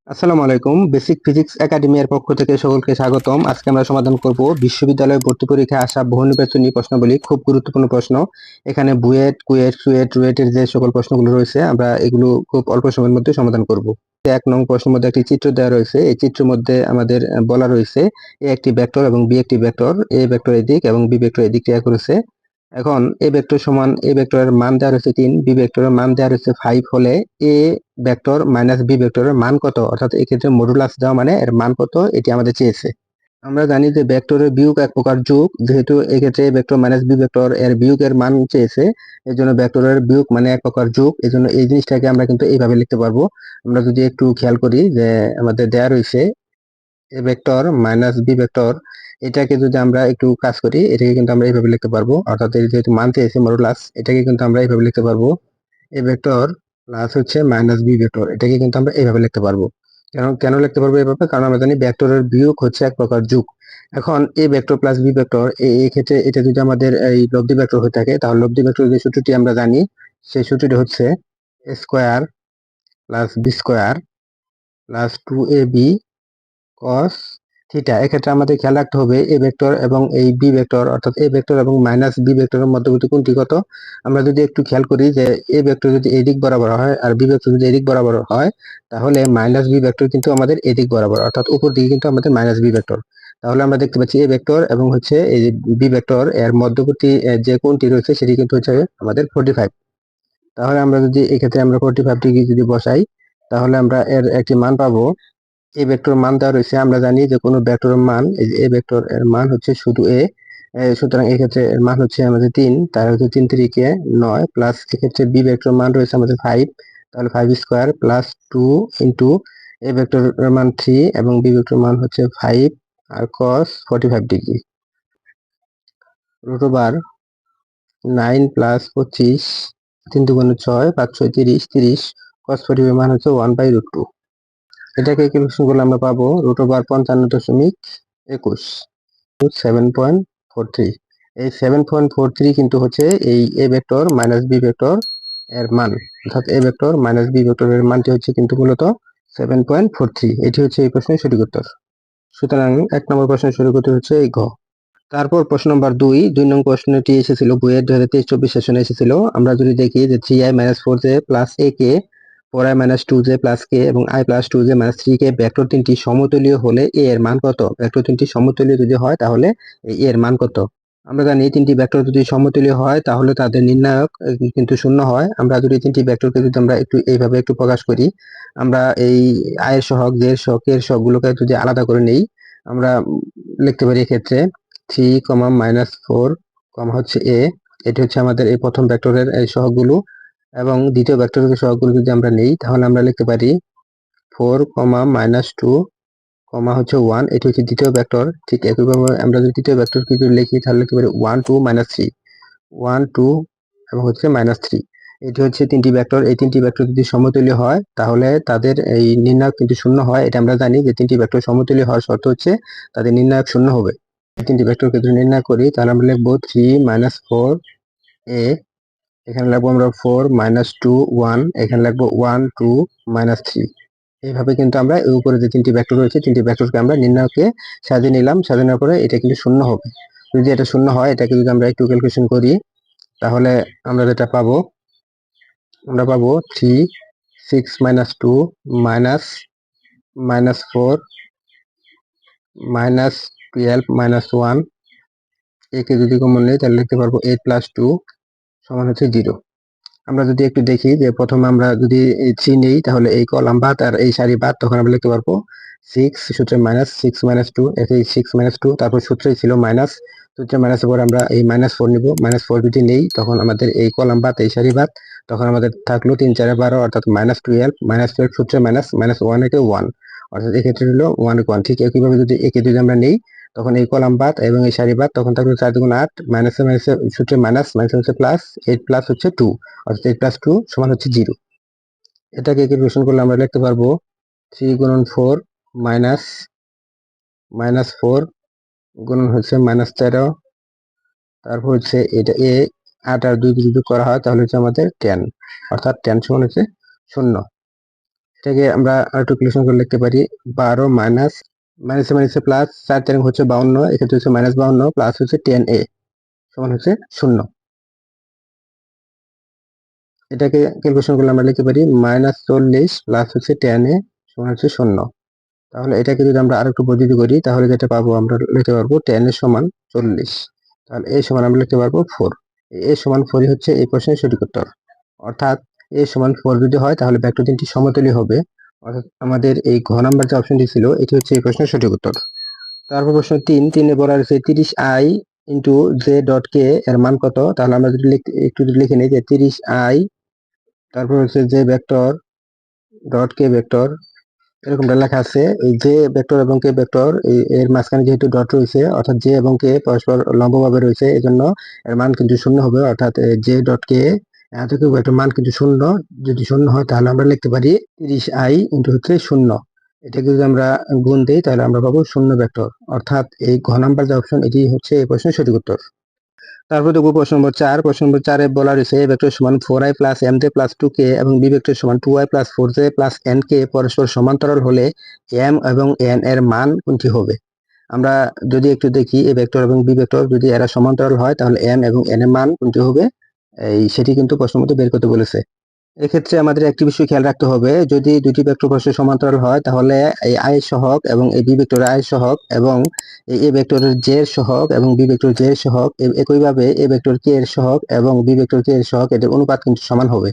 আসসালামু আলাইকুম। Basic physics academy এর পক্ষ থেকে সকলকে স্বাগতম। আজকে আমরা সমাধান করব বিশ্ববিদ্যালয় ভর্তি পরীক্ষায় আসা বহু নির্বাচনী প্রশ্নাবলী। খুব গুরুত্বপূর্ণ প্রশ্ন। এখানে বুয়েট, কুয়েট, সুয়েট, রুয়েটের যে সকল প্রশ্নগুলো রয়েছে আমরা এগুলো খুব অল্প সময়ের মধ্যে সমাধান করব। এক নং প্রশ্নের মধ্যে একটি চিত্র দেওয়া রয়েছে। এই চিত্রের মধ্যে আমাদের বলা রয়েছে এ একটি ভেক্টর এবং বি একটি ভেক্টর। এ ভেক্টর এদিক এবং বি ভেক্টর এদিক দেওয়া করেছে। এখন এ ভেক্টর সমান এ ভেক্টরের মান দেওয়া রয়েছে 3, বি ভেক্টরের মান দেওয়া রয়েছে 5 হলে এ ভেক্টর মাইনাস বি ভেক্টরের মান কত, অর্থাৎ এক্ষেত্রে মডুলাস দেওয়া মানে এর মান কত এটি আমাদের চেয়েছে। আমরা জানি যে ভেক্টরের বিয়োগ এক প্রকার যোগ, যেহেতু এক্ষেত্রে ভেক্টর মাইনাস বি ভেক্টর এর বিয়োগের মান চেয়েছে, এই জন্য ভেক্টরের বিয়োগ মানে এক প্রকার যোগ। এই জন্য এই জিনিসটাকে আমরা কিন্তু এইভাবে লিখতে পারবো। আমরা যদি একটু খেয়াল করি যে আমাদের দেয়া রয়েছে A vector minus B vector, এটাকে যদি আমরা একটু কাজ করি এটাকে কিন্তু আমরা এইভাবে লিখতে পারবো, অর্থাৎ যেহেতু মান চেয়েছে মডুলাস, এটাকে কিন্তু আমরা এইভাবে লিখতে পারবো এ ভেক্টর প্লাস হচ্ছে মাইনাস বি ভেক্টর, এটাকে কিন্তু আমরা এইভাবে লিখতে পারবো। কেন কেন লিখতে পারবো এইভাবে? কারণ আমরা জানি ভেক্টরের বিয়োগ হচ্ছে এক প্রকার যোগ। এখন A vector plus B vector এই ক্ষেত্রে এটা যদি আমাদের এই লব্ধি ভেক্টর হয়ে থাকে, তাহলে লব্ধি ভেক্টর যে সূত্রটি আমরা জানি সেই সূত্রটি হচ্ছে a square plus b square plus 2ab cos theta. এক্ষেত্রে আমাদের খেয়াল রাখতে হবে এ ভেক্টর এবং এই বি ভেক্টর, অর্থাৎ এ ভেক্টর এবং মাইনাস বি ভেক্টরের মধ্যবর্তী কোণটি কত। আমরা যদি একটু খেয়াল করি যে এ ভেক্টর যদি এদিক বরাবর হয় আর বি ভেক্টর যদি এদিক বরাবর হয়, তাহলে মাইনাস বি ভেক্টর কিন্তু আমাদের এদিক বরাবর, অর্থাৎ উপর দিকে কিন্তু আমাদের মাইনাস বি ভেক্টর। তাহলে আমরা দেখতে পাচ্ছি এ ভেক্টর এবং হচ্ছে এই বি ভেক্টর এর মধ্যবর্তী যে কোণটি রয়েছে সেটি কিন্তু হচ্ছে আমাদের 45। তাহলে আমরা যদি এক্ষেত্রে আমরা 45 ডিগ্রি যদি বসাই, তাহলে আমরা এর একটি মান পাবো। এ ভেক্টর মান দেওয়া রয়েছে, আমরা জানি যে কোনো ভেক্টরের মান, এই যে এ ভেক্টর এর মান হচ্ছে শুধু সুতরাং এক্ষেত্রে এর মান হচ্ছে আমাদের 3, তার হচ্ছে 3 3 9 প্লাস এক্ষেত্রে বি ভেক্টর মান রয়েছে আমাদের 5, তাহলে 5 square plus 2 into A vector এর মান 3 এবং বি ভেক্টর মান হচ্ছে 5 আর cos 45 degree root over 9 plus 25, 3 2 6, 5 6 30, 30 cos 45 মান হচ্ছে 1/√2। এটাকে ক্যালকুলেশন করলে আমরা পাবো রুট ওভার 55.21, 7.43। এই 7.43 কিন্তু হচ্ছে এই A vector minus B vector এর মান, অর্থাৎ A vector minus B vector এর মানটি হচ্ছে কিন্তু মূলত 7.43। এটি হচ্ছে এই প্রশ্নের সঠিক উত্তর। সুতরাং 1 নম্বর প্রশ্নের সঠিক উত্তর হচ্ছে এই ঘ। তারপর প্রশ্ন নম্বর 2 নং প্রশ্নটি এসেছিল বইয়ের 2023-24 সেশনে এসেছিল। আমরা যদি দেখি যে 3i - 4j plus a K 4i - 2j plus k এবং i plus 2j - 3k vector তিনটি সমতুল্য হলে a এর মান কত। ভেক্টর তিনটি সমতুল্য যদি হয় তাহলে a এর মান কত। আমরা জানি তিনটি ভেক্টর যদি সমতুল্য হয় তাহলে তাদের নির্ণায়ক কিন্তু শূন্য হয়। আমরা যদি তিনটি ভেক্টরকে যদি আমরা একটু এইভাবে একটু প্রকাশ করি, আমরা এই i এর সহগ, j এর সহগ, k এর সহগগুলোকে যদি আলাদা করে নেই, আমরা লিখতে পারি এক্ষেত্রে 3, -4, হচ্ছে a, এটি হচ্ছে আমাদের এই প্রথম ভেক্টরের এই সহগগুলো। এবং দ্বিতীয় ভেক্টরের সহগগুলো যদি আমরা নেই, তাহলে আমরা লিখতে পারি 4, -2, হচ্ছে 1, এটি হচ্ছে দ্বিতীয় ভেক্টর। ঠিক একইভাবে আমরা যদি তৃতীয় ভেক্টরকে যদি লিখি তাহলে লিখতে পারি 1 2 -3, 1 2 এবং হচ্ছে -3। এটি হচ্ছে তিনটি ভেক্টর। এই তিনটি ভেক্টর যদি সমতুল্য হয় তাহলে তাদের এই নির্ণায়ক কিন্তু শূন্য হয়। এটা আমরা জানি যে তিনটি ভেক্টর সমতুল্য হওয়ার শর্ত হচ্ছে তাদের নির্ণায়ক শূন্য হবে। তিনটি ভেক্টরকে যদি নির্ণয় করি তাহলে আমরা লিখবো 3 -4 a, এখানে লিখবো আমরা 4 -2 1, এখানে লিখবো 1 2 -3। এইভাবে কিন্তু আমরা এই উপরে যে তিনটি ভেক্টর রয়েছে তিনটি ভেক্টরকে আমরা নির্ণায়কে সাজিয়ে নিলাম। সাজানোর পরে এটা কিন্তু শূন্য হবে। যদি এটা শূন্য হয়, এটাকে যদি আমরা একটু ক্যালকুলেশন করি তাহলে আমরা যেটা পাবো, আমরা পাবো 3 6 -2 -4 -12 -1, একে যদি কমন নেই তাহলে লিখতে পারবো 8 + 2 সমান হচ্ছে 0। আমরা যদি একটু দেখি যে প্রথমে আমরা যদি 3 নেই তাহলে এই কলাম বাদ আর এই সারি বাদ, তখন আমরা লিখতে পারবো 6 সূত্রে -6 - 2, এই 6 - 2, তারপর সূত্রেই ছিল মাইনাস, সূত্রে মাইনাসের পর আমরা এই -4 নিব। -4 যদি নেই তখন আমাদের এই কলাম বাদ এই সারি বাদ, তখন আমাদের থাকলো 3 4 12, অর্থাৎ -12 সূত্রে -1 একে 1, অর্থাৎ এক্ষেত্রে হলো 1 1। ঠিক একইভাবে যদি একে যদি আমরা নেই তখন এই কলাম বাদ এবং এই সারি বাদ, তখন থাকলো 4 2 8, মাইনাসে মাইনাসে সূত্রে মাইনাস, মাইনাসে হচ্ছে প্লাস, 8 প্লাস হচ্ছে 2, অর্থাৎ 8 + 2 সমান হচ্ছে 0। এটাকে ক্যালকুলেশন করলে আমরা লিখতে পারবো 3 × 4 -4 গুণন হচ্ছে -13, তারপর হচ্ছে এটা এ 8 আর 2 যদি করা হয় তাহলে হচ্ছে আমাদের 10, অর্থাৎ 10 সমান হচ্ছে 0। এটাকে আমরা আরেকটু ক্যালকুলেশন করে লিখতে পারি 12 মাইনাস মাইনাসে মাইনাসে প্লাস 4 হচ্ছে 52, এক্ষেত্রে হচ্ছে -52 প্লাস হচ্ছে 10a সমান হচ্ছে 0। এটাকে ক্যালকুলেশন করলে আমরা লিখতে পারি -40 প্লাস হচ্ছে 10a সমান হচ্ছে 0। তাহলে এটাকে যদি আমরা আরেকটু বর্ধিত করি তাহলে যেটা পাবো আমরা লিখতে পারবো 10 এর সমান 40। তাহলে a সমান আমরা লিখতে পারবো 4। a সমান 4 হচ্ছে এই প্রশ্নের সঠিক উত্তর। অর্থাৎ a সমান 4 যদি হয় তাহলে ভেক্টর তিনটি সমতলই হবে। অর্থাৎ আমাদের এই ঘ নাম্বার যে অপশনটি ছিল এটি হচ্ছে এই প্রশ্নের সঠিক উত্তর। তারপর প্রশ্ন 3 বলা রয়েছে 30i into J dot K এর মান কত। তাহলে আমরা যদি একটু লিখে নিই যে 30i তারপর হচ্ছে J vector dot K vector এরকমটা লেখা আছে। এই জে ভেক্টর এবং কে ভেক্টর এর মাঝখানে যেহেতু ডট রয়েছে অর্থাৎ জে এবং কে পরস্পর লম্বভাবে রয়েছে এজন্য এর মান কিন্তু শূন্য হবে। অর্থাৎ জে ডট কে থেকে একটা মান কিন্তু শূন্য। যদি শূন্য হয় তাহলে আমরা লিখতে পারি 30i ইন্টু হচ্ছে শূন্য। এটাকে যদি আমরা গুণ দিই তাহলে আমরা পাবো শূন্য ভেক্টর। অর্থাৎ এই ঘ নাম্বার যে অপশন এটি হচ্ছে এই প্রশ্নের সঠিক উত্তর। তারপর দেখবো প্রশ্ন নম্বর 4। প্রশ্ন নম্বর 4 এ বলা রয়েছে a ভেক্টর সমান 4i plus mj plus 2k এবং b ভেক্টর সমান 2i plus 4j plus nk পরস্পর সমান্তরাল হলে m এবং n এর মান কোনটি হবে। আমরা যদি একটু দেখি a ভেক্টর এবং b ভেক্টর যদি এরা সমান্তরাল হয় তাহলে m এবং n এর মান কোনটি হবে সেটি কিন্তু প্রশ্নের মধ্যে বের করতে বলেছে। এক্ষেত্রে আমাদের একটি বিষয় খেয়াল রাখতে হবে, যদি দুটি ভেক্টর পরস্পর সমান্তরাল হয় তাহলে এই i সহগ এবং এই b ভেক্টরের i সহগ এবং এই a ভেক্টরের j এর সহগ এবং b ভেক্টর j এর সহগ একইভাবে a ভেক্টর k এর সহগ এবং b ভেক্টর k এর সহগ এদের অনুপাত কিন্তু সমান হবে।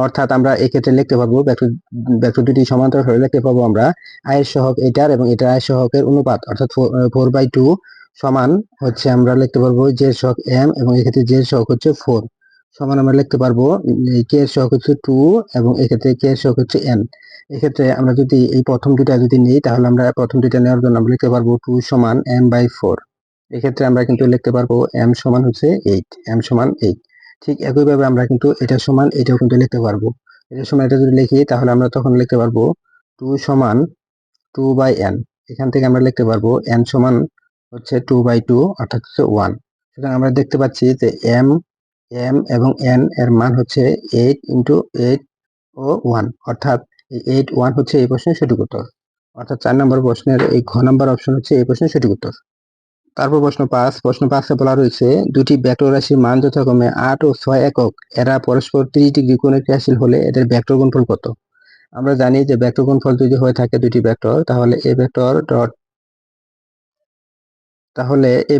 অর্থাৎ আমরা এক্ষেত্রে লিখতে পারবো ভেক্টর দুটি সমান্তরাল হলে লিখতে পাবো আমরা i এর সহগ এটার এবং এটার i সহগের অনুপাত অর্থাৎ 4/2 সমান হচ্ছে আমরা লিখতে পারবো j এর সহগ m এবং এক্ষেত্রে j এর সহগ হচ্ছে 4 সমান আমরা লিখতে পারবো কে এর সহগ হচ্ছে 2 এবং এক্ষেত্রে কে এর সহগ হচ্ছে n। এক্ষেত্রে আমরা যদি এই প্রথম দুটা যদি নিই তাহলে আমরা প্রথম দুটা নেওয়ার জন্য আমরা লিখতে পারবো 2 সমান m/4। এক্ষেত্রে আমরা কিন্তু লিখতে পারবো m সমান হচ্ছে 8, m সমান 8। ঠিক একইভাবে আমরা কিন্তু এটা সমান এটাও কিন্তু লিখতে পারবো। এটা সমান এটা যদি লিখি তাহলে আমরা তখন লিখতে পারবো 2 সমান 2/n। এখান থেকে আমরা লিখতে পারবো n সমান হচ্ছে 2/2 অর্থাৎ হচ্ছে 1। সুতরাং আমরা দেখতে পাচ্ছি যে m এবং n এর মান হচ্ছে 8 ইন্টু 8 ও 1 অর্থাৎ 8 1 হচ্ছে এই প্রশ্নের সঠিক উত্তর। অর্থাৎ 4 নম্বর প্রশ্নের এই ঘ নম্বর অপশন হচ্ছে এই প্রশ্নের সঠিক উত্তর। তারপর প্রশ্ন 5 বলা রয়েছে দুটি ভেক্টর রাশির মান যথাক্রমে 8 ও 6 একক এরা পরস্পর 30 ডিগ্রি কোণে ক্রিয়াশীল হলে এদের ভেক্টর গুণফল কত। আমরা জানি যে ভেক্টর গুণফল যদি হয়ে থাকে দুটি ভেক্টর তাহলে এ ভেক্টর ডট তাহলে A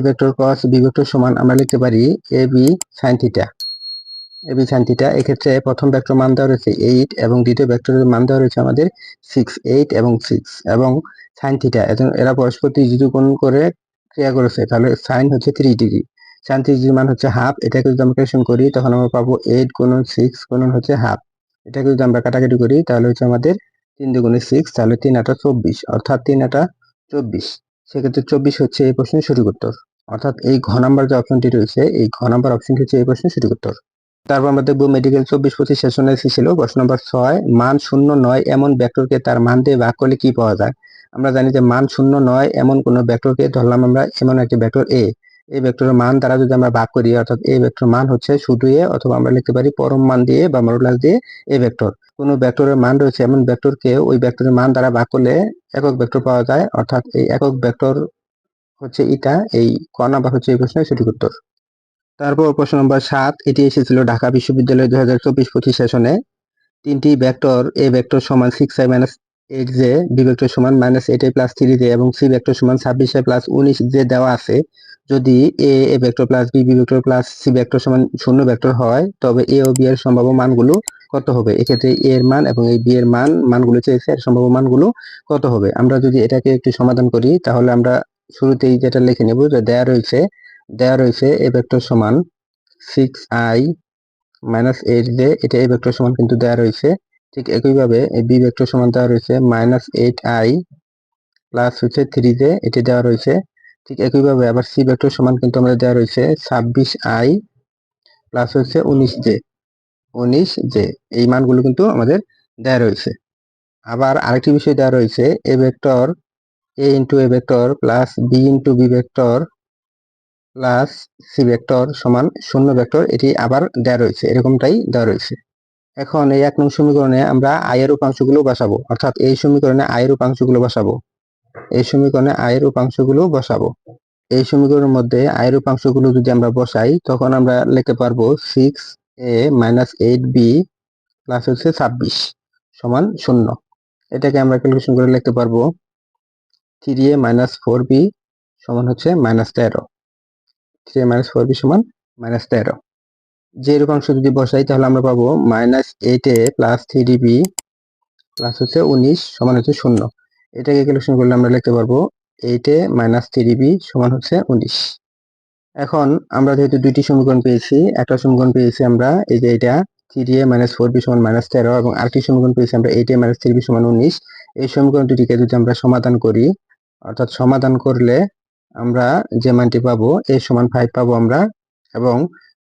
vector cross B vector সমান আমরা লিখতে পারি এ বি সাইন থিটা। এক্ষেত্রে প্রথম ভেক্টর মান দেওয়া রয়েছে 8 এবং দ্বিতীয় ভেক্টরের মান দেওয়া রয়েছে আমাদের 6, 8 এবং 6 এবং সাইন থিটা এরা পরস্পর 30 ডিগ্রি কোণ করে ক্রিয়া করেছে। তাহলে সাইন হচ্ছে 3 ডিগ্রি, সাইন 3 ডিগ্রি মান হচ্ছে হাফ। এটাকে যদি আমরা ক্যালকুলেশন করি তখন আমরা পাবো 8 গুণন 6 গুণন হচ্ছে হাফ। এটাকে যদি আমরা কাটাকাটি করি তাহলে হচ্ছে আমাদের 3 দুগুণে 6 তাহলে 3 8 24 অর্থাৎ 3 8 24। সেক্ষেত্রে 24 হচ্ছে এই প্রশ্নের সঠিক উত্তর। অর্থাৎ এই ঘ নাম্বার যে অপশনটি রয়েছে এই ঘ নাম্বার অপশনটি হচ্ছে এই প্রশ্নের সঠিক উত্তর। তারপর আমরা দেখবো মেডিকেল 24-25 সেশনে এসেছিল প্রশ্ন নম্বর 6 মান 0 নয় এমন ভেক্টরকে তার মান দিয়ে ভাগ করলে কি পাওয়া যায়। আমরা জানি যে মান 0 নয় এমন কোন ভেক্টরকে ধরলাম আমরা এমন একটি ভেক্টর এ। এই ভেক্টরের মান দ্বারা যদি আমরা ভাগ করি অর্থাৎ এই ভেক্টর মান হচ্ছে শুধু এ অথবা আমরা লিখতে পারি পরম মান দিয়ে বা মডুলাস দিয়ে এ ভেক্টর। কোন ভেক্টরের মান রয়েছে এমন ভেক্টরকে ওই ভেক্টরের মান দ্বারা ভাগ করলে একক ভেক্টর পাওয়া যায়। অর্থাৎ এই একক ভেক্টর হচ্ছে এটা এই ক নাম্বার হচ্ছে এই প্রশ্নের সঠিক উত্তর। তারপর প্রশ্ন নম্বর 7 এটি এসেছিল ঢাকা বিশ্ববিদ্যালয় 2024-25 সেশনে। তিনটি ভেক্টর এ ভেক্টর সমান 6i minus 8j, B vector সমান -8i প্লাস 3j এবং সি ভেক্টর সমান 26i প্লাস 19j দেওয়া আছে। যদি A vector plus B vector plus C vector সমান শূন্য ভেক্টর হয় তবে এ ও বি এর সম্ভাব্য মানগুলো কত হবে। এক্ষেত্রে এ এর মান এবং এই বি এর মানগুলো চেয়েছে, এর সম্ভাব্য মানগুলো কত হবে। আমরা যদি এটাকে একটু সমাধান করি তাহলে আমরা শুরুতেই যেটা লিখে নেব যে দেয়া রয়েছে এ ভেক্টর সমান 6i মাইনাস 8j, এটা এ ভেক্টর সমান কিন্তু দেওয়া রয়েছে। ঠিক একইভাবে এই বি ভেক্টর সমান দেওয়া রয়েছে -8i প্লাস হচ্ছে 3j, এটি দেওয়া রয়েছে। ঠিক একইভাবে আবার সি ভেক্টর সমান কিন্তু আমাদের দেওয়া রয়েছে 26i প্লাস হচ্ছে 19j, এই মানগুলো কিন্তু আমাদের দেওয়া রয়েছে। আবার আরেকটি বিষয় দেওয়া রয়েছে A vector A into A vector plus B into B vector plus C vector সমান 0 ভেক্টর, এটি আবার দেওয়া রয়েছে, এরকমটাই দেওয়া রয়েছে। এখন এই 1 নং সমীকরণে আমরা আই এর উপাংশগুলো বসাবো, অর্থাৎ এই সমীকরণে আই এর উপাংশগুলো বসাবো, এই সমীকরণে আই এর উপাংশগুলো বসাবো। এই সমীকরণের মধ্যে আই এর উপাংশগুলো যদি আমরা বসাই, তখন আমরা লিখতে পারবো 6a মাইনাস 8b প্লাস হচ্ছে 26 সমান 0। এটাকে আমরা ক্যালকুলেশন করে লিখতে পারবো 3a মাইনাস 4b সমান হচ্ছে -13। 3a মাইনাস 4b সমান -13। যে রূপাংশ যদি বসাই তাহলে আমরা পাবো -8a প্লাস 3b প্লাস হচ্ছে 19 সমান হচ্ছে 0। এটাকে ক্যালকুলেশন করলে আমরা লিখতে পারবো 8a মাইনাস 3b সমান হচ্ছে 19। এখন আমরা যেহেতু দুইটি সমীকরণ পেয়েছি, একটা সমীকরণ পেয়েছি আমরা এই যে এটা 3a মাইনাস 4b সমান -13 এবং আরেকটি সমীকরণ পেয়েছি আমরা 8a মাইনাস 3b সমান 19। এই সমীকরণ দুটিকে যদি আমরা সমাধান করি, অর্থাৎ সমাধান করলে আমরা যে মানটি পাবো a সমান 5 পাবো আমরা এবং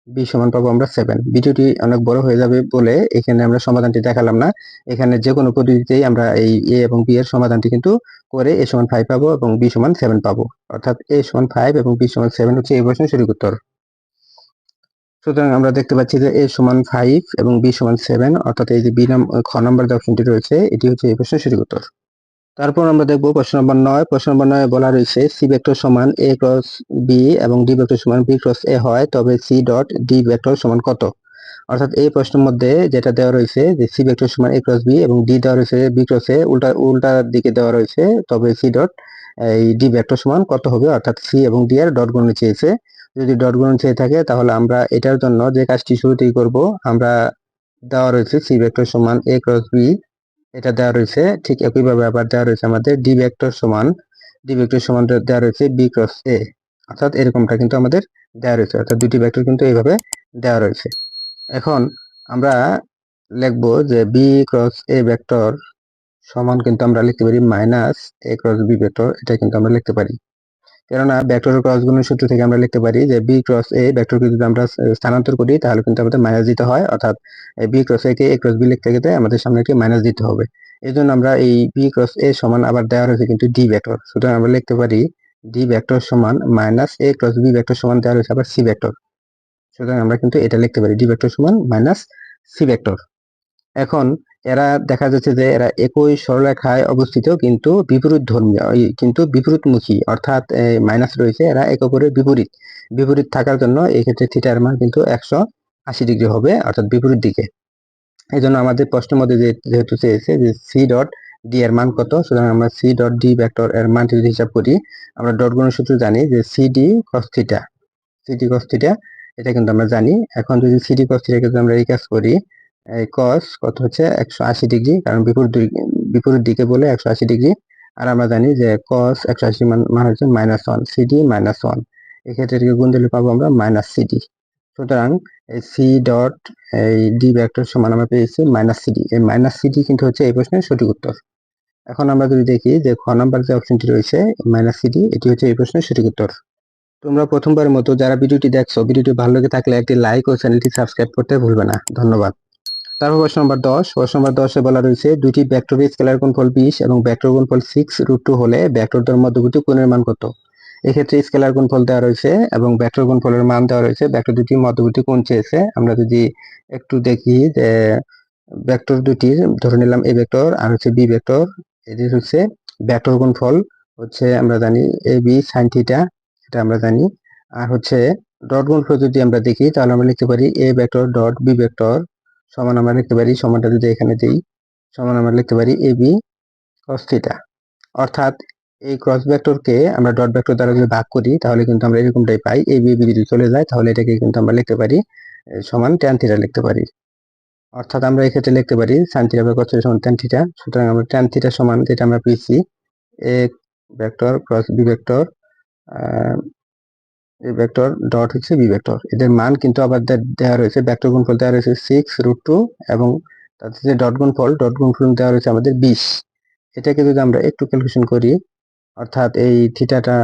b সমান পাবো আমরা 7। ভিডিওটি অনেক বড় হয়ে যাবে বলে এখানে আমরা সমাধানটি দেখালাম না। এখানে যে কোনো পদ্ধতিতেই আমরা এই a এবং b এর সমাধানটি কিন্তু করে a সমান 5 পাবো এবং b সমান 7 পাবো, অর্থাৎ a সমান 5 এবং b সমান 7 হচ্ছে এই প্রশ্নের সঠিক উত্তর। সুতরাং আমরা দেখতে পাচ্ছি যে a সমান 5 এবং b সমান 7, অর্থাৎ এই যে খ নম্বর যে অপশনটি রয়েছে এটি হচ্ছে এই প্রশ্নের সঠিক উত্তর। তারপর আমরা দেখব প্রশ্ন নম্বর 9। প্রশ্ন নম্বর 9 বলা রয়েছে সি ভেক্টর সমান a ক্রস b এবং d ভেক্টর সমান b ক্রস a হয়, তবে c ডট d ভেক্টর সমান কত? অর্থাৎ এই প্রশ্নের মধ্যে যেটা দেওয়া রয়েছে যে সি ভেক্টর সমান a ক্রস b এবং d দেওয়া রয়েছে b ক্রস a, উল্টা দিকে দেওয়া রয়েছে, তবে c ডট এই d ভেক্টর সমান কত হবে? অর্থাৎ c এবং d এর ডট গুণ চেয়েছে। যদি ডট গুণ চেয়ে থাকে তাহলে আমরা এটার জন্য যে কাজটি শুরুতেই করব, আমরা দেওয়া রয়েছে সি ভেক্টর সমান a ক্রস b, এটা দেওয়া রয়েছে, ঠিক একইভাবে আবার দেওয়া রয়েছে আমাদের ডি ভেক্টর সমান দেওয়া রয়েছে বি ক্রস এ, অর্থাৎ এরকমটা কিন্তু আমাদের দেওয়া রয়েছে, অর্থাৎ দুটি ভেক্টর কিন্তু এইভাবে দেওয়া রয়েছে। এখন আমরা লিখব যে বি ক্রস এ ভেক্টর সমান কিন্তু আমরা লিখতে পারি মাইনাস এ ক্রস বি ভেক্টর, এটা কিন্তু আমরা লিখতে পারি, কেননা ভেক্টরের ক্রস গুণের সূত্র থেকে আমরা লিখতে পারি যে বি ক্রস এ ভেক্টরকে যদি আমরা স্থানান্তর করি তাহলে কিন্তু আমাদের মাইনাস দিতে হয়, অর্থাৎ বি ক্রস এ কে এ ক্রস বি লিখতে গেলে আমাদের সামনে একটি মাইনাস দিতে হবে। এই জন্য আমরা এই বি ক্রস এ সমান আবার দেওয়া রয়েছে কিন্তু ডি ভেক্টর, সুতরাং আমরা লিখতে পারি ডি ভেক্টর সমান মাইনাস এ ক্রস বি ভেক্টর সমান দেওয়া রয়েছে আবার সি ভেক্টর, সুতরাং আমরা কিন্তু এটা লিখতে পারি ডি ভেক্টর সমান মাইনাস সি ভেক্টর। এখন এরা দেখা যাচ্ছে যে এরা একই সরলরেখায় অবস্থিত কিন্তু বিপরীত ধর্মীয়, কিন্তু বিপরীতমুখী, অর্থাৎ মাইনাস রয়েছে, এরা একে অপরের বিপরীত থাকার জন্য এই ক্ষেত্রে থিটার মান কিন্তু 180 ডিগ্রি হবে, অর্থাৎ বিপরীত দিকে। এই জন্য আমাদের প্রশ্নের মধ্যে যেহেতু চেয়েছে যে সি ডট ডি এর মান কত, সুতরাং আমরা সি ডট ডি ভেক্টর এর মানটি যদি হিসাব করি, আমরা ডট গুণের সূত্র জানি যে সিডি কস থিটা, এটা কিন্তু আমরা জানি। এখন যদি সিডি কস থিটাকে যদি আমরা এই কাজ করি, এই কস কত হচ্ছে 180 ডিগ্রি, কারণ বিপরীত দিকে বলে 180 ডিগ্রি, আর আমরা জানি যে কস 180 মান হচ্ছে -1, সিডি -1, এক্ষেত্রে এটাকে গুণ দিলে পাবো আমরা মাইনাস সিডি। সুতরাং এই সি ডট এই ডি ভেক্টর সমান আমরা পেয়েছি মাইনাস সিডি, এই মাইনাস সিডি কিন্তু হচ্ছে এই প্রশ্নের সঠিক উত্তর। এখন আমরা যদি দেখি যে খ নাম্বার যে অপশনটি রয়েছে মাইনাস সিডি, এটি হচ্ছে এই প্রশ্নের সঠিক উত্তর। তোমরা প্রথমবারের মতো যারা ভিডিওটি দেখছো, ভিডিওটি ভালো লেগে থাকলে একটি লাইক ও চ্যানেলটি সাবস্ক্রাইব করতে ভুলবে না। ধন্যবাদ। তারপর প্রশ্ন নম্বর 10। প্রশ্ন নম্বর 10-এ বলা রয়েছে দুইটি ভেক্টরের স্কেলার গুণফল 20 এবং ভেক্টর গুণফল 6√2 হলে ভেক্টরদের মধ্যবর্তী কোণের মান কত? এক্ষেত্রে স্কেলার গুণফল দেওয়া রয়েছে এবং ভেক্টর গুণফলের মান দেওয়া রয়েছে, ভেক্টর দুটি মধ্যবর্তী কোণ চেয়েছে। আমরা যদি একটু দেখি যে ভেক্টর দুটির ধরে নিলাম এ ভেক্টর আর হচ্ছে বি ভেক্টর, এটি হচ্ছে ভেক্টর গুণফল হচ্ছে আমরা জানি এ বি সাইন থিটা, এটা আমরা জানি। আর হচ্ছে ডট গুণফল যদি আমরা দেখি তাহলে আমরা লিখতে পারি A vector dot B vector সমান আমরা লিখতে পারি, সমানটা যদি এখানে দিই, সমান আমরা লিখতে পারি এ বি কস থিটা। অর্থাৎ এই ক্রস ভেক্টরকে আমরা ডট ভেক্টর দ্বারা যদি ভাগ করি তাহলে কিন্তু আমরা এরকমটাই পাই, এ বি যদি চলে যায় তাহলে এটাকে কিন্তু আমরা লিখতে পারি সমান ট্যান থিটা লিখতে পারি। অর্থাৎ আমরা এই ক্ষেত্রে লিখতে পারি sine theta by cos theta সমান ট্যান থিটা। সুতরাং আমরা ট্যান থিটা সমান যেটা আমরা পেয়েছি A vector cross B vector, এই ভেক্টর ডট হচ্ছে বি ভেক্টর, এদের মান কিন্তু আবার দেওয়া রয়েছে, ভেক্টর গুণফল দেওয়া রয়েছে 6√2 এবং তার যে ডট গুণফল দেওয়া রয়েছে আমাদের 20। এটাকে যদি আমরা একটু ক্যালকুলেশন করি, অর্থাৎ এই থিটাটা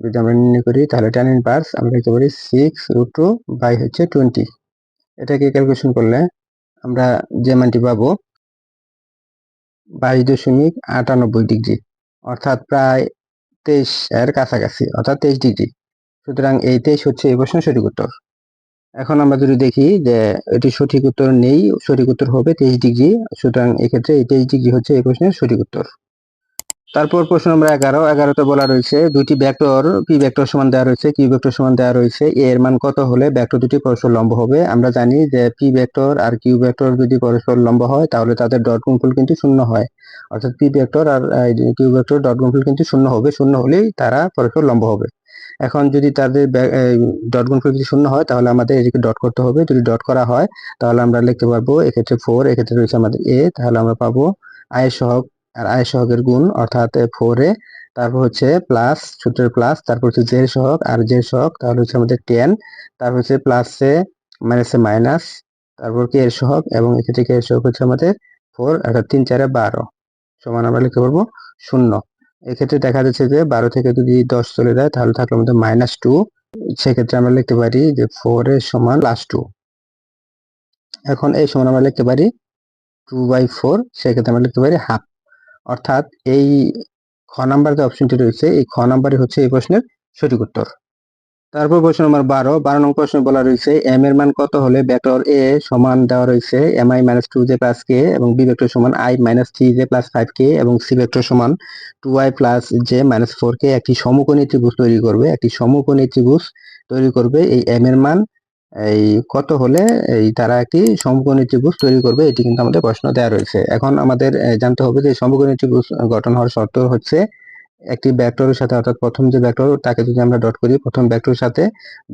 যদি আমরা নির্ণয় করি তাহলে tan ইনভার্স আমরা লিখতে পারি 6√2 বাই হচ্ছে 20। এটাকে ক্যালকুলেশন করলে আমরা যে মানটি পাবো 22.98 ডিগ্রি, অর্থাৎ প্রায় 23 এর কাছাকাছি, অর্থাৎ 23 ডিগ্রি। সুতরাং এই 23 হচ্ছে এই প্রশ্নের সঠিক উত্তর। এখন আমরা যদি দেখি যে এটি সঠিক উত্তর নেই, সঠিক উত্তর হবে 23 ডিগ্রি। সুতরাং এক্ষেত্রে এই 23 ডিগ্রি হচ্ছে এই প্রশ্নের সঠিক উত্তর। তারপর প্রশ্ন নম্বর 11তে বলা রয়েছে দুটি ভেক্টর পি ভেক্টর সমান দেওয়া রয়েছে, কিউ ভেক্টর সমান দেওয়া রয়েছে, এ এর মান কত হলে ভেক্টর দুটি পরস্পর লম্ব হবে। আমরা জানি যে পি ভেক্টর আর কিউ ভেক্টর যদি পরস্পর লম্ব হয় তাহলে তাদের ডট গুণফল কিন্তু শূন্য হয়, অর্থাৎ পি ভেক্টর আর কিউ ভেক্টর ডট গুণফল কিন্তু শূন্য হবে, শূন্য হলেই তারা পরস্পর লম্ব হবে। এখন যদি তাদের ডট গুণফল যদি শূন্য হয় তাহলে আমাদের এদিকে ডট করতে হবে, যদি ডট করা হয় তাহলে আমরা লিখতে পারবো এক্ষেত্রে 4, এক্ষেত্রে রয়েছে আমাদের এ, তাহলে আমরা পাবো আয়ের সহগ আর আয়ের সহগের গুণ অর্থাৎ 4a, তারপর হচ্ছে প্লাস সূত্রের প্লাস, তারপর হচ্ছে জের সহগ আর জের সহগ, তাহলে হচ্ছে আমাদের 10, তারপর হচ্ছে প্লাসে মাইনাসে মাইনাস, তারপর কে এর সহগ এবং এক্ষেত্রে কে এর সহগ হচ্ছে আমাদের 4, অর্থাৎ 3 4 12 সমান আমরা লিখতে পারবো 0। এক্ষেত্রে দেখা যাচ্ছে যে 12 থেকে যদি 10 চলে যায় তাহলে থাকলো আমাদের -2, সেক্ষেত্রে আমরা লিখতে পারি যে 4 এর সমান +2। এখন এই সমান আমরা লিখতে পারি 2/4, সেক্ষেত্রে আমরা লিখতে পারি হাফ, অর্থাৎ এই খ নাম্বার যে অপশনটি রয়েছে এই খ নাম্বারই হচ্ছে এই প্রশ্নের সঠিক উত্তর। তারপর প্রশ্ন নম্বর 12 নং প্রশ্নে বলা রয়েছে এম এর মান কত হলে ভেক্টর এ সমান দেওয়া রয়েছে mi - 2j + k এবং বি ভেক্টর সমান i - 3j + 5k এবং সি ভেক্টর সমান 2i + j - 4k একটি সমকোণী ত্রিভুজ তৈরি করবে, একটি সমকোণী ত্রিভুজ তৈরি করবে। এই এম এর মান এই কত হলে এই তারা একটি সমকোণী ত্রিভুজ তৈরি করবে, এটি কিন্তু আমাদের প্রশ্ন দেওয়া রয়েছে। এখন আমাদের জানতে হবে যে সমকোণী ত্রিভুজ গঠন হওয়ার শর্ত হচ্ছে একটি ভেক্টরের সাথে, অর্থাৎ প্রথম যে ভেক্টর তাকে যদি আমরা ডট করি প্রথম ভেক্টরের সাথে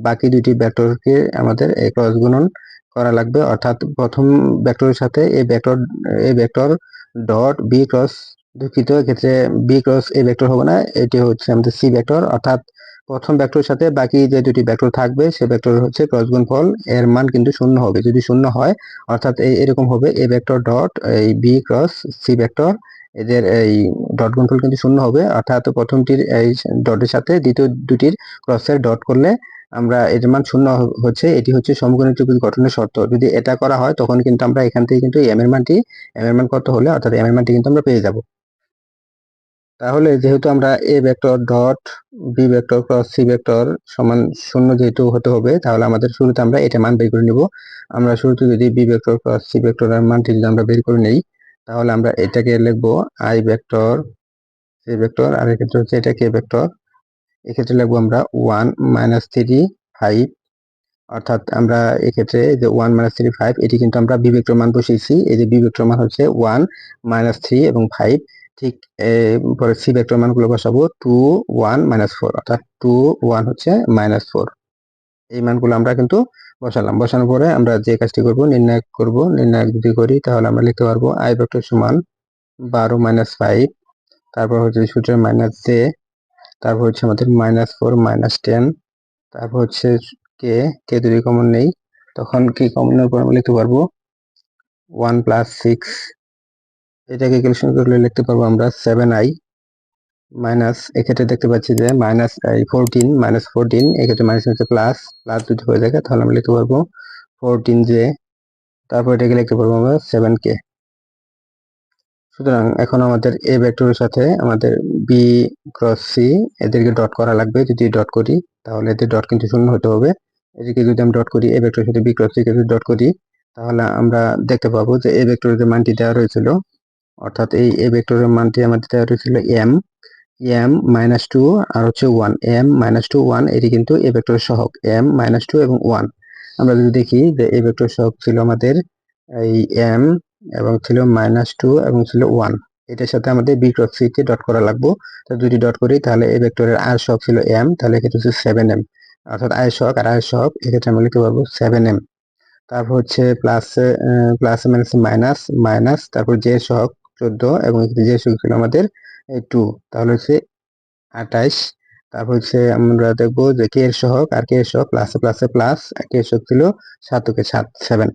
বাকি দুটি ভেক্টরকে আমাদের ক্রস গুণন করা লাগবে, অর্থাৎ প্রথম ভেক্টরের সাথে এই ভেক্টর ডট বি ক্রস, দুঃখিত এক্ষেত্রে বি ক্রস এই ভেক্টর হবে না, এটি হচ্ছে আমাদের সি ভেক্টর, অর্থাৎ প্রথম ভেক্টরের সাথে বাকি যে দুটি ভেক্টর থাকবে সে ভেক্টর হচ্ছে ক্রস গুণফল, এর মান কিন্তু শূন্য হবে। যদি শূন্য হয় অর্থাৎ এরকম হবে এ ভেক্টর ডট এই বি ক্রস সি ভেক্টর, এদের এই ডট গুণফল কিন্তু শূন্য হবে, অর্থাৎ প্রথমটির এই ডটের সাথে দ্বিতীয় দুটির ক্রসের ডট করলে আমরা এর মান শূন্য হচ্ছে, এটি হচ্ছে সমকোণী ত্রিভুজ গঠনের শর্ত। যদি এটা করা হয় তখন কিন্তু আমরা এখান থেকে কিন্তু এম এর মান কত হলে অর্থাৎ এম এর মানটি কিন্তু আমরা পেয়ে যাব। তাহলে যেহেতু আমরা A vector dot B vector cross C vector সমান শূন্য যেহেতু হতে হবে, তাহলে আমাদের শুরুতে আমরা এটা মান বের করে নিব। আমরা শুরুতে যদি বি ভেক্টর ক্রস সি ভেক্টরের মানটি যদি আমরা বের করে নেই তাহলে আমরা এটাকে লিখবো আই ভেক্টর সি ভেক্টর, আর এক্ষেত্রে হচ্ছে এটা কে ভেক্টর, এক্ষেত্রে লিখবো আমরা 1 - 3 5, অর্থাৎ আমরা এক্ষেত্রে যে 1 - 3 5 এটি কিন্তু আমরা বি ভেক্টর মান বসিয়েছি, এই যে বি ভেক্টর মান হচ্ছে 1 - 3 এবং 5, ঠিক পরে সি ভেক্টর মানগুলো বসাবো 2 1 - 4, অর্থাৎ 2 1 হচ্ছে -4, এই মানগুলো আমরা কিন্তু বসালাম। বসানোর পরে আমরা যে কাজটি করব নির্ণয় যদি করি তাহলে আমরা লিখতে পারবো আই ভেক্টর সমান 12 - 5, তারপর হচ্ছে সূত্রের -j, তারপর হচ্ছে আমাদের -4 - 10, তারপর হচ্ছে কে যদি কমন নেই তখন কি কমনের পর আমরা লিখতে পারবো 1 + 6, এটাকে ক্যালকুলেশন করলে লিখতে পারবো আমরা 7i মাইনাস, এক্ষেত্রে দেখতে পাচ্ছি যে -14 এক্ষেত্রে মাইনাস হচ্ছে প্লাস, যদি হয়ে থাকে তাহলে আমরা লিখতে পারবো 14j, তারপর এটাকে লিখতে পারবো আমরা 7k। সুতরাং এখন আমাদের এ ভেক্টরের সাথে আমাদের বি ক্রস সি এদেরকে ডট করা লাগবে, যদি ডট করি তাহলে এদের ডট কিন্তু শূন্য হতে হবে। এদিকে যদি আমরা ডট করি এ ভেক্টরের সাথে বি ক্রস সি কে যদি ডট করি তাহলে আমরা দেখতে পাবো যে এ ভেক্টরের যে মানটি দেওয়া রয়েছিল, অর্থাৎ এই এ ভেক্টরের মানটি আমাদের দেওয়া রয়েছিল এম -2 আর হচ্ছে 1, m - 2 1, এটি কিন্তু এ ভেক্টরের সহগ m - 2 এবং 1। আমরা যদি দেখি যে এ ভেক্টর সহগ ছিল আমাদের এই m এবং ছিল -2 এবং ছিল 1, এটার সাথে আমাদের B cross C K dot করা লাগবে। তো যদি ডট করি তাহলে এই ভেক্টরের আর সহগ ছিল m, তাহলে এক্ষেত্রে হচ্ছে 7m, অর্থাৎ আয়ের সহগ আর আয়ের সহগ এক্ষেত্রে আমরা লিখতে পারবো 7m। তারপর হচ্ছে প্লাস মাইনাস মাইনাস, তারপর জে সহগ 14 এবং জে সহগ ছিল আমাদের 2, তাহলে হচ্ছে 28। তারপর হচ্ছে আমরা দেখবো যে কে এর সহগ আর কে এর সহগ প্লাসে প্লাসে প্লাস, কে এর সহগ ছিল 7 কে 7,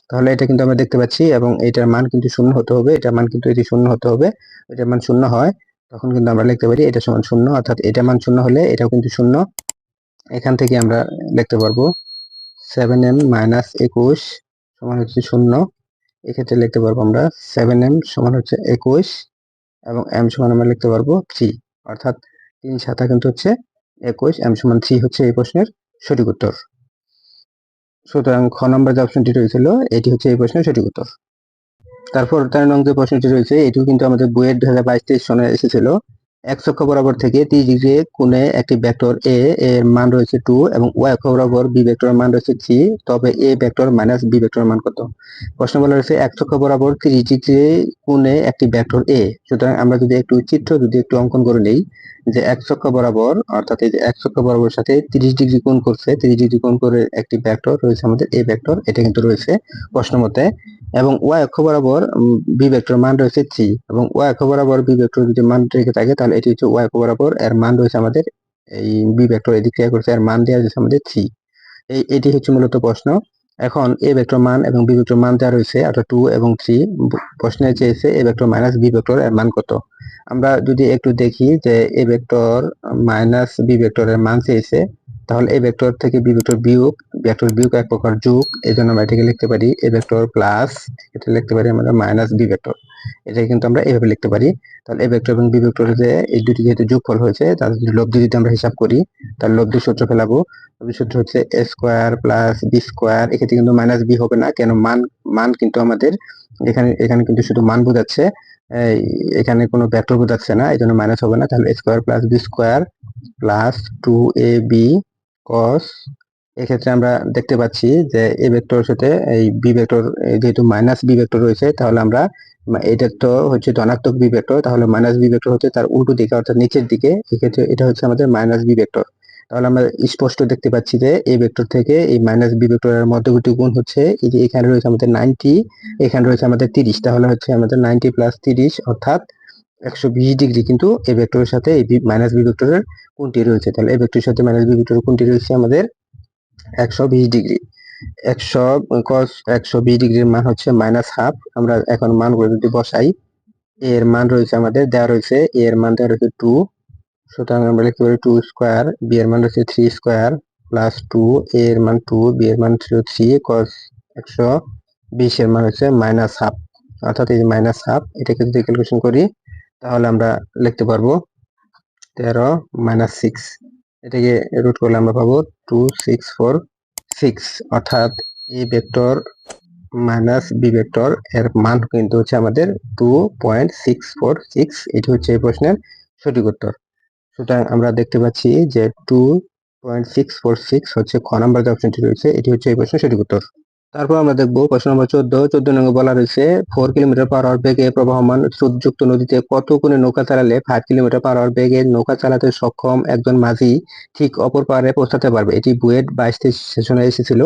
তাহলে এটা কিন্তু আমরা দেখতে পাচ্ছি এবং এটার মান কিন্তু শূন্য হতে হবে, এটার মান কিন্তু এটি শূন্য হতে হবে। এটার মান শূন্য হয় তখন কিন্তু আমরা লিখতে পারি এটা সমান শূন্য, অর্থাৎ এটার মান শূন্য হলে এটাও কিন্তু শূন্য। এখান থেকে আমরা লিখতে পারবো 7m - 21 সমান হচ্ছে শূন্য, এক্ষেত্রে লিখতে পারবো আমরা 7m সমান হচ্ছে 21 এবং m সমান আমরা লিখতে পারবো 3, অর্থাৎ 3 7 কিন্তু হচ্ছে 21, m সমান 3 হচ্ছে এই প্রশ্নের সঠিক উত্তর। সুতরাং খ নম্বর যে অপশনটি রয়েছিল এটি হচ্ছে এই প্রশ্নের সঠিক উত্তর। তারপর 13 নং যে প্রশ্নটি রয়েছে এটিও কিন্তু আমাদের বইয়ের 2022-23 সনে এসেছিল। x অক্ষ বরাবর থেকে 30 ডিগ্রি কোণে একটি ভেক্টর a এর মান রয়েছে 2 এবং y অক্ষ বরাবর b ভেক্টরের মান রয়েছে 3, তবে a ভেক্টর মাইনাস b ভেক্টরের মান কত? প্রশ্ন বলা রয়েছে x অক্ষ বরাবর 30 ডিগ্রি কোণে একটি ভেক্টর a। সুতরাং আমরা যদি একটু অঙ্কন করে নেই যে x অক্ষ বরাবর, অর্থাৎ এই যে x অক্ষ বরাবর সাথে 30 ডিগ্রি কোণ করছে, 30 ডিগ্রি কোণ করে একটি ভেক্টর রয়েছে আমাদের a ভেক্টর, এটা কিন্তু রয়েছে প্রশ্ন মতে। এবং y অক্ষ বরাবর b ভেক্টর মান রয়েছে 3 এবং y অক্ষ বরাবর b ভেক্টর যদি মান রেখে থাকে তাহলে এটি হচ্ছে y অক্ষ বরাবর, এর মান রয়েছে আমাদের এই b ভেক্টর এদিক থেকে করছে, এর মান দেওয়া রয়েছে আমাদের 3। এটি হচ্ছে মূলত প্রশ্ন। এখন a ভেক্টর মান এবং b ভেক্টর মান দেওয়া রয়েছে, অর্থাৎ 2 এবং 3। প্রশ্নে চেয়েছে a vector minus b vector এর মান কত। আমরা যদি একটু দেখি যে a vector minus b vector এর মান চেয়েছে, তাহলে a ভেক্টর থেকে b ভেক্টর বিয়োগ এক প্রকার যোগ, এই জন্য আমরা এটাকে লিখতে পারি a ভেক্টর প্লাস, এটা লিখতে পারি আমরা মাইনাস b ভেক্টর। এটা কিন্তু আমরা এভাবে লিখতে পারি। তাহলে a ভেক্টর এবং b ভেক্টর যে এই দুটি যেহেতু যোগফল হয়েছে, তাদের লব্ধি যদি আমরা হিসাব করি তাহলে লব্ধি সূত্র ফেলাবো। লব্ধি সূত্র হচ্ছে a square plus b square. এক্ষেত্রে কিন্তু মাইনাস b হবে না, কেন মান কিন্তু আমাদের এখানে কিন্তু শুধু মান বোঝাচ্ছে, এখানে কোনো ভেক্টর বোঝাচ্ছে না, এই জন্য মাইনাস হবে না। তাহলে a square plus b square plus 2ab cos। এক্ষেত্রে আমরা দেখতে পাচ্ছি যে a ভেক্টরের সাথে এই b ভেক্টর, যেহেতু মাইনাস b ভেক্টর রয়েছে, তাহলে আমরা এটা তো হচ্ছে ধনাত্মক b ভেক্টর, তাহলে মাইনাস b ভেক্টর হচ্ছে তার উল্টো দিকে অর্থাৎ নিচের দিকে, এক্ষেত্রে এটা হচ্ছে আমাদের মাইনাস b ভেক্টর। তাহলে আমরা স্পষ্ট দেখতে পাচ্ছি যে a ভেক্টর থেকে এই মাইনাস b ভেক্টরের মধ্যবর্তী গুণ হচ্ছে এই যে এখানে রয়েছে আমাদের 90, এখানে রয়েছে আমাদের 30, তাহলে হচ্ছে আমাদের 90 প্লাস 30 অর্থাৎ 120 ডিগ্রি কিন্তু এই ভেক্টরের সাথে এই মাইনাস বি ভেক্টরের কোণটি রয়েছে। তাহলে এই ভেক্টরের সাথে মাইনাস বি ভেক্টরের কোণটি রয়েছে আমাদের 120 ডিগ্রি। 100 cos 120 ডিগ্রির মান হচ্ছে মাইনাস হাফ। আমরা এখন মানগুলো যদি বসাই, a এর মান রয়েছে আমাদের দেওয়া রয়েছে, a এর মান দেওয়া রয়েছে 2, সুতরাং আমরা লিখতে পারি 2 স্কোয়ার, b এর মান রয়েছে 3 স্কোয়ার প্লাস 2, a এর মান 2, b এর মান ছিল 3, cos 120 এর মান হচ্ছে মাইনাস হাফ, অর্থাৎ এই মাইনাস হাফ। এটাকে যদি ক্যালকুলেশন করি তাহলে আমরা লিখতে পারবো 13 মাইনাস 6, এটাকে রুট করলে আমরা পাবো 2646, অর্থাৎ A vector minus B vector এর মান কিন্তু হচ্ছে আমাদের 2.646। এটি হচ্ছে এই প্রশ্নের সঠিক উত্তর। সুতরাং আমরা দেখতে পাচ্ছি যে 2.646 হচ্ছে খ নাম্বার যে অপশনটি রয়েছে, এটি হচ্ছে এই প্রশ্নের সঠিক উত্তর। তারপর আমরা দেখবো প্রশ্ন নম্বর 14 নং বলা রয়েছে 4 কিলোমিটার পার আওয়ার বেগে প্রবাহমান স্রোতযুক্ত নদীতে কত কোণে নৌকা চালালে 5 কিলোমিটার পার আওয়ার বেগে নৌকা চালাতে সক্ষম একজন মাঝি ঠিক অপর পারে পৌঁছাতে পারবে। এটি বুয়েট 22 সেশনে এসেছিল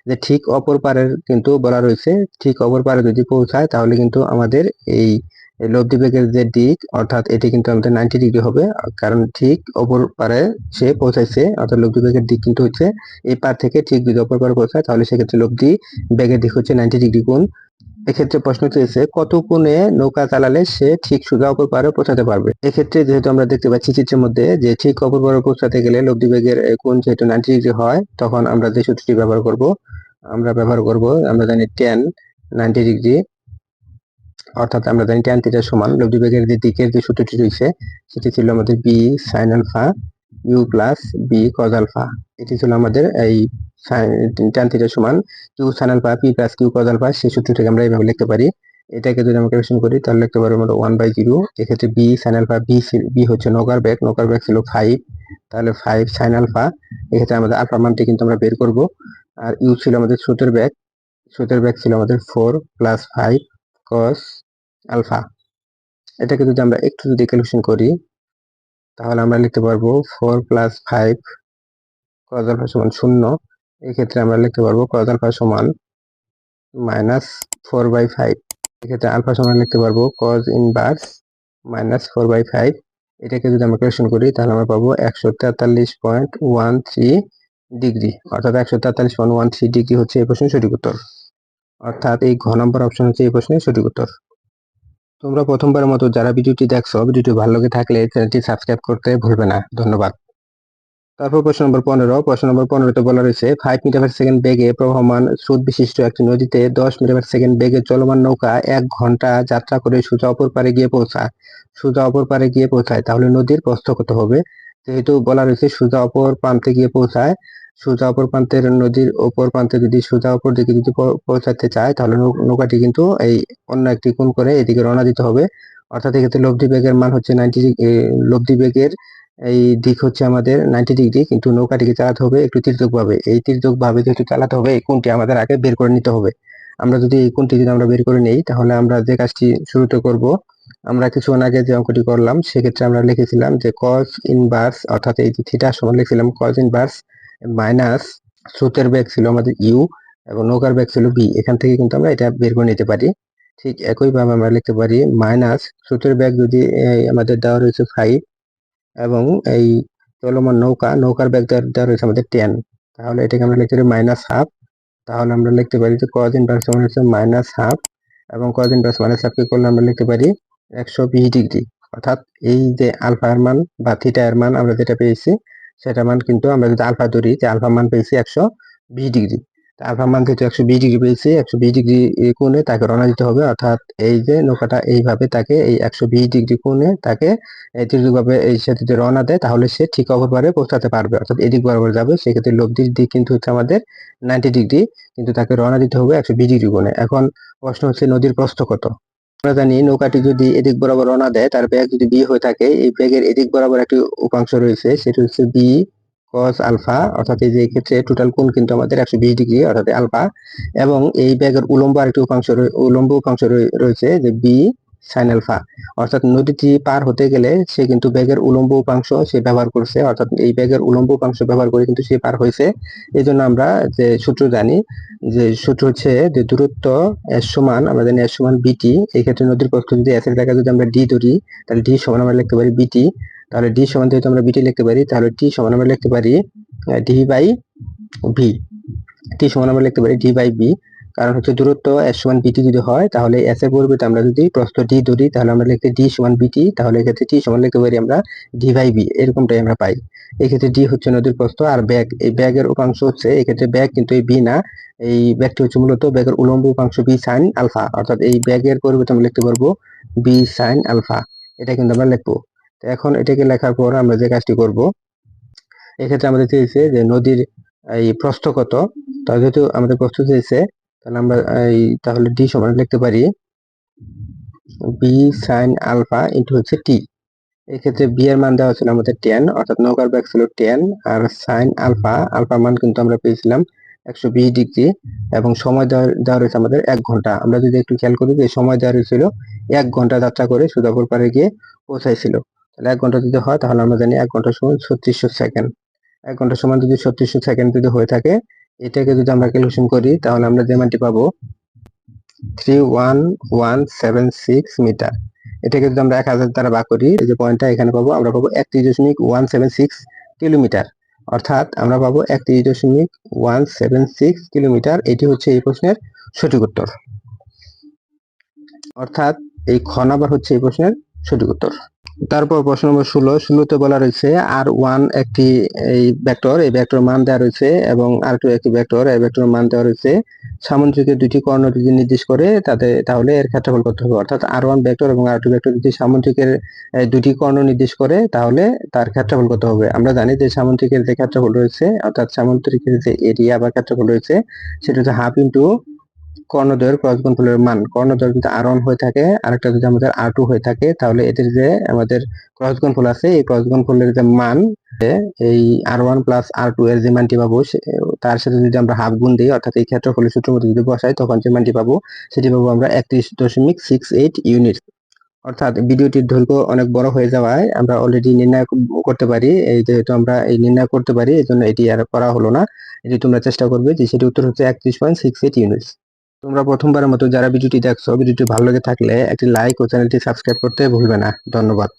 যে ঠিক অপর পারের কিন্তু বলা রয়েছে, ঠিক অপর পারে যদি পৌঁছায় তাহলে কিন্তু আমাদের এই লব্ধি বেগের যে দিক, অর্থাৎ এটি কিন্তু আমাদের 90 ডিগ্রি হবে, কারণ ঠিক অপর পারে সে পৌঁছাইছে, অর্থাৎ লব্ধি বেগের দিক কিন্তু হচ্ছে এই পার থেকে ঠিক যদি অপর পারে পৌঁছায় তাহলে সেক্ষেত্রে লব্ধি বেগের দিক হচ্ছে 90 ডিগ্রি কোণ। এক্ষেত্রে প্রশ্ন চেয়েছে কত কোণে নৌকা চালালে সে ঠিক সোজা অপর পারে পৌঁছাতে পারবে। এক্ষেত্রে যেহেতু আমরা দেখতে পাচ্ছি চিত্রের মধ্যে যে ঠিক অপর পারে পৌঁছাতে গেলে লব্ধি বেগের কোণ যেহেতু 90 ডিগ্রি হয়, তখন আমরা যে সূত্রটি ব্যবহার করব, আমরা জানি tan 90 ডিগ্রি, অর্থাৎ আমরা জানি tan থিটা সমান লব্ধি বেগের যে দিকের যে সূত্রটি রয়েছে সেটি ছিল আমাদের b sin alpha u plus b cos alpha. এটি ছিল আমাদের এই tan থিটা সমান q sin alpha p plus q cos alpha, সেই সূত্রটিকে আমরা এইভাবে লিখতে পারি। এটাকে যদি আমরা ক্যালকুলেশন করি তাহলে লিখতে পারবো আমরা 1/0। এক্ষেত্রে b sin আলফা, b হচ্ছে নৌকার বেগ ছিল 5, তাহলে 5 sin আলফা। এক্ষেত্রে আমাদের আলফা মানটি কিন্তু আমরা বের করব। আর u ছিল আমাদের স্রোতের বেগ ছিল আমাদের 4 প্লাস 5 cos আলফা। এটাকে যদি আমরা একটু যদি ক্যালকুলেশন করি তাহলে আমরা লিখতে পারবো 4 প্লাস 5 cos আলফা সমান 0। এক্ষেত্রে আমরা লিখতে পারবো cos আলফা সমান মাইনাস 4/5। এক্ষেত্রে আলফা সমান লিখতে পারবো cos ইনভার্স মাইনাস 4/5। এটাকে যদি আমরা ক্যালকুলেশন করি তাহলে আমরা পাবো 143.13 ডিগ্রি, অর্থাৎ 143.13 ডিগ্রি হচ্ছে এই প্রশ্নের সঠিক উত্তর, অর্থাৎ এই ঘ নম্বর অপশন হচ্ছে এই প্রশ্নের সঠিক উত্তর। তোমরা প্রথমবারের মতো যারা ভিডিওটি দেখছো, ভিডিওটি ভালো লেগে থাকলে চ্যানেলটি সাবস্ক্রাইব করতে ভুলবে না। ধন্যবাদ। তারপর প্রশ্ন নম্বর 15তে বলা রয়েছে 5 মিটার পার সেকেন্ড বেগে প্রবহমান স্রোত বিশিষ্ট একটি নদীতে 10 মিটার পার সেকেন্ড বেগে চলমান নৌকা 1 ঘন্টা যাত্রা করে সোজা অপর পারে গিয়ে পৌঁছায়, তাহলে নদীর প্রস্থ কত হবে। যেহেতু বলা রয়েছে সোজা অপর প্রান্তে গিয়ে পৌঁছায়, সোজা অপর প্রান্তের নদীর অপর প্রান্তে যদি সোজা অপর দিকে যদি পৌঁছাতে চায় তাহলে নৌকাটি কিন্তু এই অন্য একটি কোণ করে এদিকে রওনা দিতে হবে। অর্থাৎ এক্ষেত্রে লব্ধি বেগের মান হচ্ছে 90, লব্ধি বেগের এই দিক হচ্ছে আমাদের 90 ডিগ্রি, কিন্তু নৌকাটিকে চালাতে হবে একটু তির্যক ভাবে। এই তির্যক ভাবে যেহেতু চালাতে হবে, এই কোণটি আমাদের আগে বের করে নিতে হবে। আমরা যদি এই কোণটি যদি আমরা বের করে নেই তাহলে আমরা যে কাজটি শুরুতে করব, আমরা কিছুক্ষণ আগে যে অঙ্কটি করলাম সেক্ষেত্রে আমরা লিখেছিলাম যে cos ইনভার্স, অর্থাৎ এই যে থিটা সমান লিখছিলাম cos ইনভার্স মাইনাস স্রোতের বেগ ছিল আমাদের ইউ এবং নৌকার বেগ ছিল বি। এখান থেকে কিন্তু আমরা এটা বের করে নিতে পারি। ঠিক একইভাবে আমরা লিখতে পারি মাইনাস স্রোতের বেগ যদি আমাদের দেওয়া রয়েছে 5 এবং এই চলমান নৌকার বেগ দেওয়া রয়েছে আমাদের 10, তাহলে এটাকে আমরা লিখতে পারি মাইনাস হাফ। তাহলে আমরা লিখতে পারি যে cos ইনভার্স সমান হচ্ছে মাইনাস হাফ এবং cos ইনভার্স মাইনাস হাফ কে করলে আমরা লিখতে পারি 120 ডিগ্রি। অর্থাৎ এই যে আলফা এর মান বা থিটা এর মান আমরা যেটা পেয়েছি সেটা মান কিন্তু আমরা যদি আলফা ধরি, যে আলফা মান পেয়েছি 120 ডিগ্রি। আলফা মান যেহেতু 120 ডিগ্রি পেয়েছি, 120 ডিগ্রি কোণে তাকে রওনা দিতে হবে। অর্থাৎ এই যে নৌকাটা এইভাবে তাকে এই 120 ডিগ্রি কোণে তাকে তির্যকভাবে এই সাথে যদি রওনা দেয় তাহলে সে ঠিক অপর পারে পৌঁছাতে পারবে, অর্থাৎ এদিক বরাবর যাবে। সেক্ষেত্রে লব্ধির দিক কিন্তু হচ্ছে আমাদের 90 ডিগ্রি, কিন্তু তাকে রওনা দিতে হবে 120 ডিগ্রি কোণে। এখন প্রশ্ন হচ্ছে নদীর প্রস্থ কত। আমরা জানি নৌকাটি যদি এদিক বরাবর রওনা দেয়, তার বেগ যদি বি হয়ে থাকে, এই বেগের এদিক বরাবর একটি উপাংশ রয়েছে, সেটি হচ্ছে বি cos আলফা, অর্থাৎ এই যে ক্ষেত্রে টোটাল কোণ কিন্তু আমাদের 120 ডিগ্রি অর্থাৎ আলফা, এবং এই বেগের উলম্ব আরেকটি উপাংশ রয়েছে যে বি sin আলফা। অর্থাৎ নদীটি পার হতে গেলে সে কিন্তু বেগের উলম্ব উপাংশ সে ব্যবহার করছে, অর্থাৎ এই বেগের উলম্ব উপাংশ ব্যবহার করে কিন্তু সে পার হয়েছে। এই জন্য আমরা যে সূত্র জানি, যে সূত্র হচ্ছে যে দূরত্ব এস সমান, আমরা জানি এস সমান বিটি। এই ক্ষেত্রে নদীর প্রস্থ যদি এস এর জায়গায় যদি আমরা ডি ধরি তাহলে ডি সমান আমরা লিখতে পারি বিটি। তাহলে ডি সমান যেহেতু আমরা বিটি লিখতে পারি তাহলে টি সমান আমরা লিখতে পারি ডি বাই ভি। টি সমান আমরা লিখতে পারি ডি বাই বি, কারণ হচ্ছে দূরত্ব এস সমান বিটি যদি হয় তাহলে এস এর পরিবর্তে আমরা যদি প্রস্থ ডি ধরি তাহলে আমরা লিখতে ডি সমান বিটি, তাহলে এক্ষেত্রে টি সমান লিখতে পারি আমরা ডি বাই বি, এরকমটাই আমরা পাই। এক্ষেত্রে ডি হচ্ছে নদীর প্রস্থ আর ব্যাগ, এই ব্যাগের উপাংশ হচ্ছে এক্ষেত্রে ব্যাগ কিন্তু এই বি না, এই ব্যাগটি হচ্ছে মূলত ব্যাগের উলম্ব উপাংশ বি সাইন আলফা, অর্থাৎ এই ব্যাগের পরিবর্তে আমরা লিখতে পারবো বি সাইন আলফা, এটা কিন্তু আমরা লিখবো। তো এখন এটাকে লেখার পর আমরা যে কাজটি করব, এক্ষেত্রে আমাদের চেয়েছে যে নদীর এই প্রস্থ কত। তাহলে যেহেতু আমাদের প্রস্থ চেয়েছে তাহলে আমরা তাহলে ডি সমান লিখতে পারি বি সাইন আলফা ইন্টু হচ্ছে টি। এক্ষেত্রে বি এর মান দেওয়া ছিল আমাদের 10, অর্থাৎ নৌকার ব্যাগ ছিল 10, আর সাইন আলফা মান কিন্তু আমরা পেয়েছিলাম 120 ডিগ্রি, এবং সময় দেওয়া রয়েছে আমাদের 1 ঘন্টা। আমরা যদি একটু খেয়াল করি যে সময় দেওয়া রয়েছিল 1 ঘন্টা যাত্রা করে সুদাপুর পাড়ে গিয়ে পৌঁছাইছিল। তাহলে 1 ঘন্টা যদি হয় তাহলে আমরা জানি 1 ঘন্টা সমান 3600 সেকেন্ড। 1 ঘন্টা সমান যদি 3600 সেকেন্ড যদি হয়ে থাকে, এটাকে যদি আমরা ক্যালকুলেশন করি তাহলে আমরা যে মানটি পাবো 31176 মিটার। এটাকে যদি আমরা 1000 দ্বারা ভাগ করি, এই যে পয়েন্টটা এখানে পাবো, আমরা পাবো 31.176 কিলোমিটার। অর্থাৎ আমরা পাবো 31.176 কিলোমিটার। এটি হচ্ছে এই প্রশ্নের সঠিক উত্তর। অর্থাৎ এই খ নাম্বার হচ্ছে এই প্রশ্নের সঠিক উত্তর। তারপর প্রশ্ন নম্বর 16তে বলা রয়েছে r1 একটি এই ভেক্টর, এই ভেক্টর মান দেওয়া রয়েছে, এবং r2 একটি ভেক্টর, এই ভেক্টর মান দেওয়া রয়েছে। সামুদ্রিকের দুটি কর্ণ যদি নির্দেশ করে তাহলে এর ক্ষেত্রফল কত হবে। অর্থাৎ r1 ভেক্টর এবং r2 ভেক্টর যদি সামুদ্রিকের দুটি কর্ণ নির্দেশ করে তাহলে তার ক্ষেত্রফল কত হবে। আমরা জানি যে সামুদ্রিকের যে ক্ষেত্রফল রয়েছে, অর্থাৎ সামুদ্রিকের যে এরিয়া বা ক্ষেত্রফল রয়েছে সেটা হচ্ছে হাফ ইন্টু কর্ণদ্বয়ের ক্রস গুণফলের মান। কর্ণদ্বয় যদি r1 হয়ে থাকে, আরেকটা যদি আমাদের r2 হয়ে থাকে, তাহলে এদের যে আমাদের ক্রস গুণফল আছে, এই ক্রস গুণফলের যে মান, এই r1 প্লাস r2 এর যে মানটি পাবো তার সাথে যদি আমরা হাফ গুণ দিই, অর্থাৎ এই ক্ষেত্রফলের সূত্র মধ্যে যদি বসাই, তখন যে মানটি পাবো সেটি পাবো আমরা 31.68 ইউনিট। অর্থাৎ ভিডিওটির দৈর্ঘ্য অনেক বড় হয়ে যাওয়ায় আমরা অলরেডি নির্ণয় করতে পারি, এই যেহেতু আমরা এই নির্ণয় করতে পারি এই জন্য এটি আর করা হলো না। এটি তোমরা চেষ্টা করবে যে সেটি উত্তর হচ্ছে 31.68 ইউনিট। তোমরা প্রথমবারের মতো যারা ভিডিওটি দেখছো, ভিডিওটি ভালো লেগে থাকলে একটি লাইক ও চ্যানেলটি সাবস্ক্রাইব করতে ভুলবে না। ধন্যবাদ।